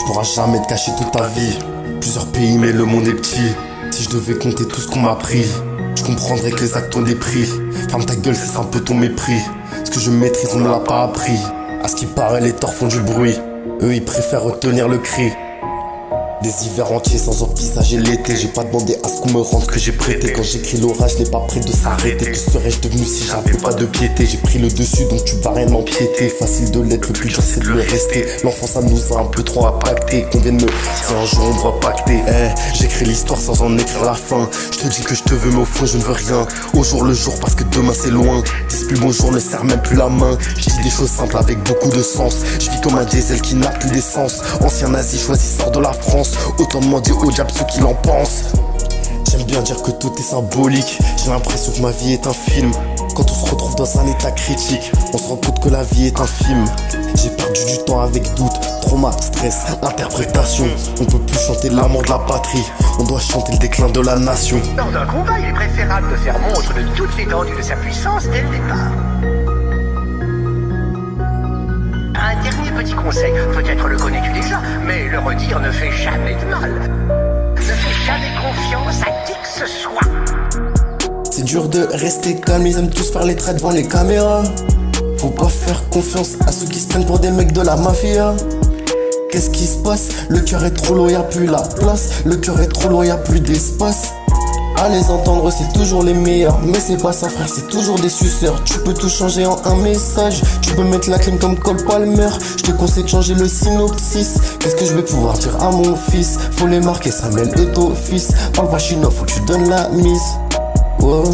pourras jamais te cacher toute ta vie. Plusieurs pays mais le monde est petit. Si je devais compter tout ce qu'on m'a pris, je comprendrais que les actes ont des prix. Ferme ta gueule, c'est un peu ton mépris. Ce que je maîtrise on me l'a pas appris. À ce qui paraît les torts font du bruit. Eux ils préfèrent retenir le cri. Des hivers entiers sans envisager l'été. J'ai pas demandé à ce qu'on me rende ce que j'ai prêté. Quand j'écris l'orage, n'est pas prêt de s'arrêter. Que serais-je devenu si j'avais pas de piété? J'ai pris le dessus donc tu vas rien empiéter. Facile de l'être, le plus dur c'est de le rester. L'enfant ça nous a un peu trop impacté. Qu'on vienne me si un jour on doit pacter. J'écris l'histoire sans en écrire la fin. Je te dis que je te veux mais au fond je ne veux rien. Au jour le jour parce que demain c'est loin. Dis plus bonjour, ne serre même plus la main. Je dis des choses simples avec beaucoup de sens. Je vis comme un diesel qui n'a plus d'essence. Ancien nazi choisisseur de la France. Autant demander au diable ce qu'il en pense. J'aime bien dire que tout est symbolique. J'ai l'impression que ma vie est un film. Quand on se retrouve dans un état critique, on se rend compte que la vie est un film. J'ai perdu du temps avec doute, trauma, stress, interprétation. On peut plus chanter l'amour de la patrie. On doit chanter le déclin de la nation. Lors d'un combat, il est préférable de faire montre de toute l'étendue de sa puissance dès le départ. Un dernier petit conseil, peut-être le connais-tu déjà, mais le redire ne fait jamais de mal. Ne fais jamais confiance à qui que ce soit. C'est dur de rester calme, ils aiment tous faire les traits devant les caméras. Faut pas faire confiance à ceux qui se prennent pour des mecs de la mafia. Qu'est-ce qui se passe? Le cœur est trop lourd, y'a plus la place. Le cœur est trop lourd, y'a plus d'espace. À les entendre c'est toujours les meilleurs. Mais c'est pas ça frère, c'est toujours des suceurs. Tu peux tout changer en un message. Tu peux mettre la clim comme Cole Palmer. Je te conseille de changer le synopsis. Qu'est-ce que je vais pouvoir dire à mon fils? Faut les marquer, Samuel est ton fils. Parle pas chinois, faut que tu donnes la mise. Oh.